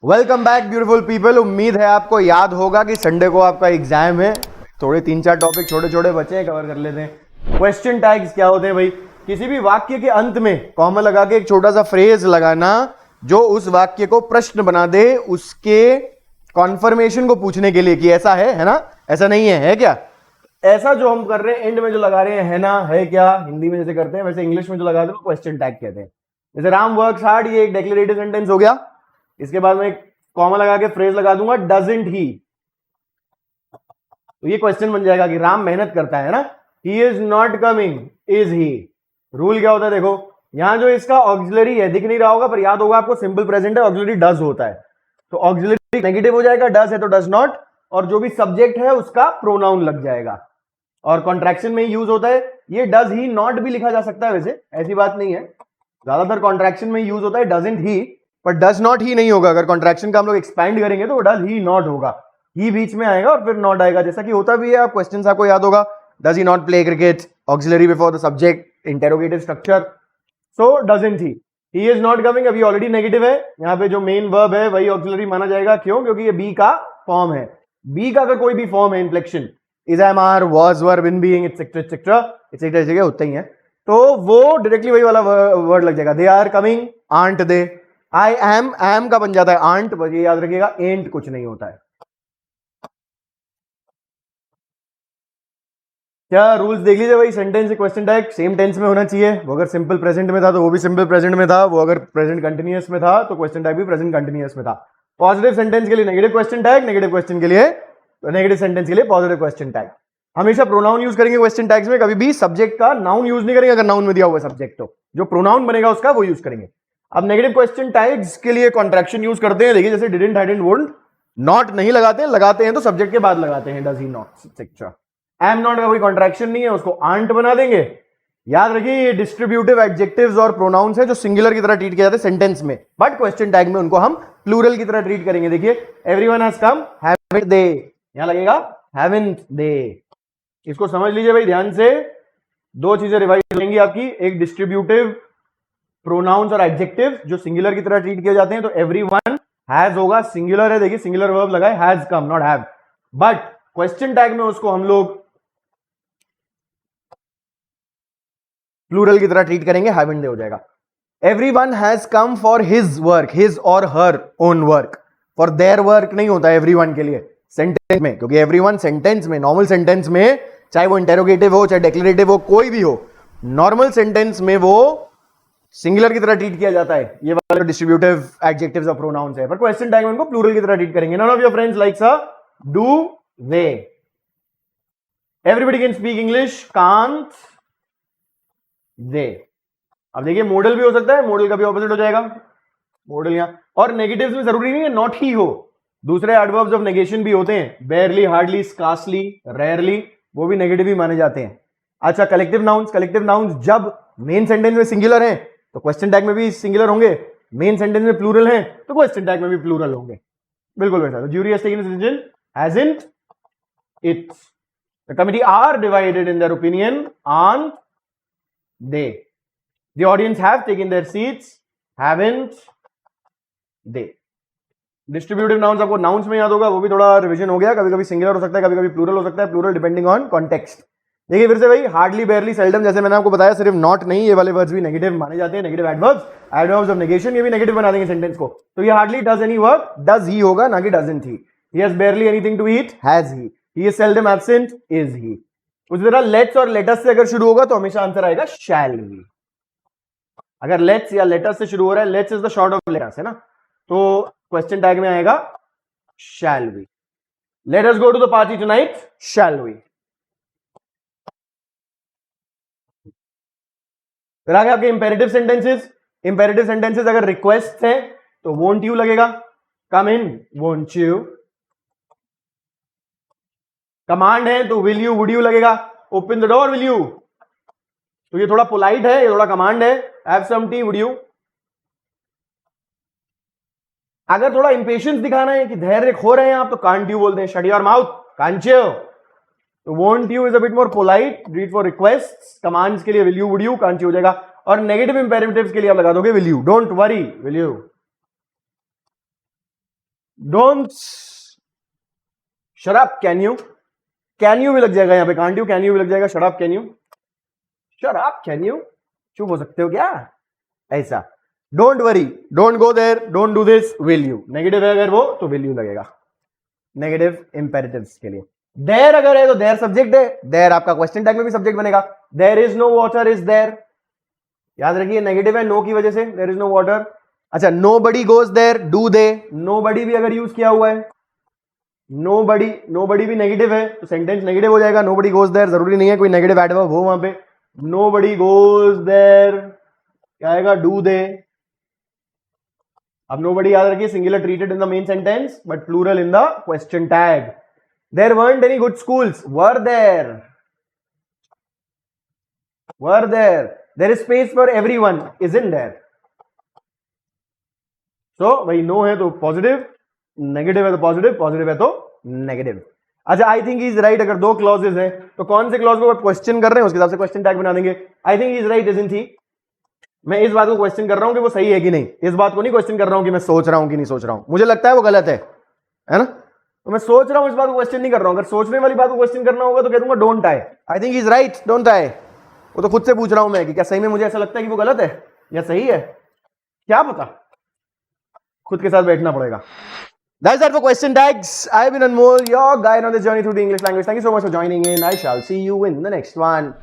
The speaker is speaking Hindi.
Welcome back beautiful people. उम्मीद है आपको याद होगा कि संडे को आपका एग्जाम है। थोड़े 3-4 टॉपिक छोटे छोटे बचे हैं, कवर कर लेते हैं। क्वेश्चन टैग्स क्या होते हैं भाई? किसी भी वाक्य के अंत में कॉमा लगा के एक छोटा सा फ्रेज लगाना जो उस वाक्य को प्रश्न बना दे, उसके कॉन्फर्मेशन को पूछने के लिए कि ऐसा है ना, ऐसा नहीं है क्या? ऐसा जो हम कर रहे हैं एंड में जो लगा रहे हैं, है ना, है क्या, हिंदी में जैसे करते हैं वैसे इंग्लिश में जो लगाते हैं क्वेश्चन टैग कहते हैं। जैसे राम वर्क्स हार्ड, ये एक डिक्लेरेटिव सेंटेंस हो गया। इसके बाद में एक कॉमा लगा के फ्रेज लगा दूंगा डजंट ही, तो ये क्वेश्चन बन जाएगा कि राम मेहनत करता है ना। He is not coming, is he. Rule क्या होता है देखो, यहां जो इसका ऑक्सिलरी है दिख नहीं रहा होगा पर याद होगा आपको, सिंपल प्रेजेंट है, ऑक्सिलरी डज होता है, तो ऑक्सिलरी नेगेटिव हो जाएगा, डज है तो डज नॉट, और जो भी सब्जेक्ट है उसका प्रोनाउन लग जाएगा। और कॉन्ट्रैक्शन में यूज होता है ये। डज ही नॉट भी लिखा जा सकता है, वैसे ऐसी बात नहीं है, ज्यादातर कॉन्ट्रैक्शन में यूज होता है डजंट ही, पर डज नॉट ही नहीं होगा। अगर कॉन्ट्रैक्शन का हम लोग एक्सपैंड करेंगे तो डज ही नॉट होगा, ही बीच में आएगा और फिर नॉट आएगा, जैसा कि होता भी है। आप क्वेश्चन आपको याद होगा, does he not play cricket, auxiliary before the subject, interrogative structure, so doesn't he. He is not coming अभी ऑलरेडी नेगेटिव है, यहाँ पे जो मेन वर्ब है वही ऑक्सिलरी माना जाएगा। क्यों? क्योंकि ये बी का फॉर्म है। बी का अगर कोई भी फॉर्म है inflection, is, am, are, was, were, been, being, etcetera etcetera etcetera, होता ही है, तो वो डायरेक्टली वही वाला वर्ड लग जाएगा। They are coming, aren't they. I am का बन जाता है आंट, बस ये याद रखिएगा, एंट कुछ नहीं होता है। क्या रूल्स देख लीजिए भाई। Sentence question tag same tense में होना चाहिए। वो अगर सिंपल प्रेजेंट में था तो वो भी सिंपल प्रेजेंट में था, वो अगर प्रेजेंट कंटिन्यूअस में था तो क्वेश्चन टैग भी प्रेजेंट कंटिन्यूअस में था। पॉजिटिव सेंटेंस के लिए negative question tag, negative question के लिए नेगेटिव सेंटेंस के लिए पॉजिटिव क्वेश्चन टैग। हमेशा प्रोनाउन यूज करेंगे क्वेश्चन टैग्स में, कभी भी सब्जेक्ट का नाउन यूज नहीं करेंगे। अगर नाउन में दिया हुआ सब्जेक्ट तो जो प्रोनाउन बनेगा उसका वो यूज करेंगे। अब नेगेटिव क्वेश्चन टैग्स के लिए कॉन्ट्रैक्शन यूज करते हैं, देखिए जैसे डिडंट, हैडंट, वुडंट। नॉट नहीं लगाते हैं, लगाते हैं तो सब्जेक्ट के बाद लगाते हैं, does he not, etcetera. Am not का कोई कॉन्ट्रैक्शन नहीं है, उसको आंट बना देंगे। याद रखिए ये डिस्ट्रीब्यूटिव एडजेक्टिव्स और प्रोनाउंस है जो सिंगुलर की तरह ट्रीट किए जाते हैं सेंटेंस में, बट क्वेश्चन टैग में उनको हम प्लूरल की तरह ट्रीट करेंगे। देखिए एवरीवन हैज कम, हैवंट दे, यहां लगेगा हैवंट दे। इसको समझ लीजिए भाई ध्यान से। दो चीजें रिवाइज करेंगी आपकी, एक डिस्ट्रीब्यूटिव प्रोनाउंस और एडजेक्टिव जो सिंगुलर की तरह ट्रीट किए जाते हैं, तो एवरीवन हैज होगा, सिंगुलर है, देखिए सिंगुलर वर्ब लगा है, has come not have, but question tag में उसको हम लोग प्लूरल की तरह ट्रीट करेंगे, हैवंट दे हो जाएगा। Everyone has come for his work, his और her own work, for their work नहीं होता है एवरीवन के लिए सेंटेंस में, क्योंकि एवरीवन सेंटेंस में, नॉर्मल सेंटेंस में, चाहे वो इंटेरोगेटिव हो चाहे डिक्लेरेटिव हो, कोई भी हो, नॉर्मल सेंटेंस में वो सिंगुलर की तरह ट्रीट किया जाता है। ये वाला डिस्ट्रीब्यूटिव एडजेक्टिव्स और प्रोनाउंस है, पर क्वेश्चन टैग में उनको प्लूरल की तरह ट्रीट करेंगे। None of your friends likes a do, they. Everybody can speak English, can't they. अब देखिए मॉडल भी हो सकता है, मॉडल का भी ऑपोजिट हो जाएगा, मॉडल यहां। और नेगेटिव्स में जरूरी नहीं है नॉट ही हो, दूसरे एडवर्ब्स ऑफ नेगेशन भी होते हैं, बेयरली, हार्डली, स्कार्सली, रेयरली, वो भी नेगेटिव ही माने जाते हैं। अच्छा, कलेक्टिव नाउन्स, कलेक्टिव नाउन्स जब मेन सेंटेंस में सिंगुलर हैं तो क्वेश्चन टैग में भी सिंगुलर होंगे, मेन सेंटेंस में प्लूरल हैं तो क्वेश्चन टैग में भी प्लूरल होंगे, बिल्कुल वैसा। Jury has taken a decision, hasn't it. The committee are divided in their opinion on they. The audience have taken their seats, haven't they. Distributive nouns आपको नाउन्स में याद होगा, वो भी थोड़ा रिवीजन हो गया। कभी कभी सिंगुलर हो सकता है, कभी कभी प्लूरल हो सकता है, प्लूरल डिपेंडिंग ऑन कॉन्टेक्स्ट। देखिए फिर से भाई, हार्डली, बेयरली, सेल्डम, जैसे मैंने आपको बताया, सिर्फ नॉट नहीं, ये वाले वर्ड्स भी नेगेटिव माने जाते हैं, negative adverbs, adverbs of negation, ये भी नेगेटिव बना देंगे सेंटेंस को। तो ये hardly does any work, does he होगा, ना कि doesn't he. He has barely anything to eat, has he. He is seldom absent, is he. उसी तरह लेट्स और लेटस से अगर शुरू होगा तो हमेशा आंसर आएगा शैल वी। अगर लेट्स या लेटस से शुरू हो रहा है, let's is the short of let us है ना, तो क्वेश्चन टैग में आएगा shall we. Let us go to the party tonight, shall we. फिर आगे आपके इंपेरेटिव सेंटेंसेस। इंपेरेटिव सेंटेंसेस अगर रिक्वेस्ट है तो वोंट यू लगेगा, come in, won't you. Command है तो विल यू, वुड यू लगेगा, open the door, will you. तो ये थोड़ा पोलाइट है, ये थोड़ा कमांड है, have some tea, would you. अगर थोड़ा इंपेशेंस दिखाना है कि धैर्य खो रहे हैं आप, तो कांट यू बोलते हैं, shut your mouth, can't you. तो won't you is a bit more polite, read for request. Commands के लिए will you, would you, can't you हो जाएगा। और नेगेटिव इंपेरेटिव्स के लिए आप लगा दोगे will you, don't worry, will you. Don't shut up, can you भी लग जाएगा यहाँ पे, कांट यू, कैन यू भी लग जाएगा, शट अप कैन यू, चुप हो सकते हो क्या, ऐसा। Don't worry, don't go there, don't do this, will you, negative है अगर वो तो विल यू लगेगा नेगेटिव इंपेरेटिव्स के लिए। देयर अगर है तो देयर सब्जेक्ट है, देयर आपका क्वेश्चन टैग में भी सब्जेक्ट बनेगा। There is no water is there, याद रखिए नेगेटिव है नो की वजह से, देयर इज नो वाटर। अच्छा, nobody goes there, do they, nobody भी अगर यूज किया हुआ है, नोबडी भी नेगेटिव है तो सेंटेंस नेगेटिव हो जाएगा। नोबडी गोज देयर जरूरी नहीं है कोई नेगेटिव एडवर्ब हो वहां पे, नोबडी गोज देयर क्या आएगा, डू दे। अब नोबडी याद रखिए singular treated in the main sentence but plural in the question tag. There weren't any good schools, were there, there is space for everyone, isn't there। तो भाई नो है तो पॉजिटिव, नेगेटिव है तो पॉजिटिव, पॉजिटिव है तो नेगेटिव। अच्छा, आई थिंक इज राइट अगर दो क्लॉजेज हैं तो कौन से क्लॉज को क्वेश्चन कर रहे हैं उसके हिसाब से क्वेश्चन टैग बना देंगे। I think is right isn't he, मैं इस बात को क्वेश्चन कर रहा हूं कि वो सही है कि नहीं, इस बात को नहीं क्वेश्चन कर रहा हूं कि मैं सोच रहा हूं कि नहीं सोच रहा हूं, मुझे लगता है वो गलत है ना, तो मैं सोच रहा हूं, इस बात को क्वेश्चन नहीं कर रहा हूं। अगर सोचने वाली बात को क्वेश्चन करना होगा तो कह दूंगा don't I. I think is right, don't I, वो तो खुद से पूछ रहा हूं मैं कि क्या सही में मुझे ऐसा लगता है कि वो गलत है या सही है, क्या पता, खुद के साथ बैठना पड़ेगा। That's that for question tags. I've been Anmol, your guide on this journey through the English language. Thank you so much for joining in. I shall see you in the next one.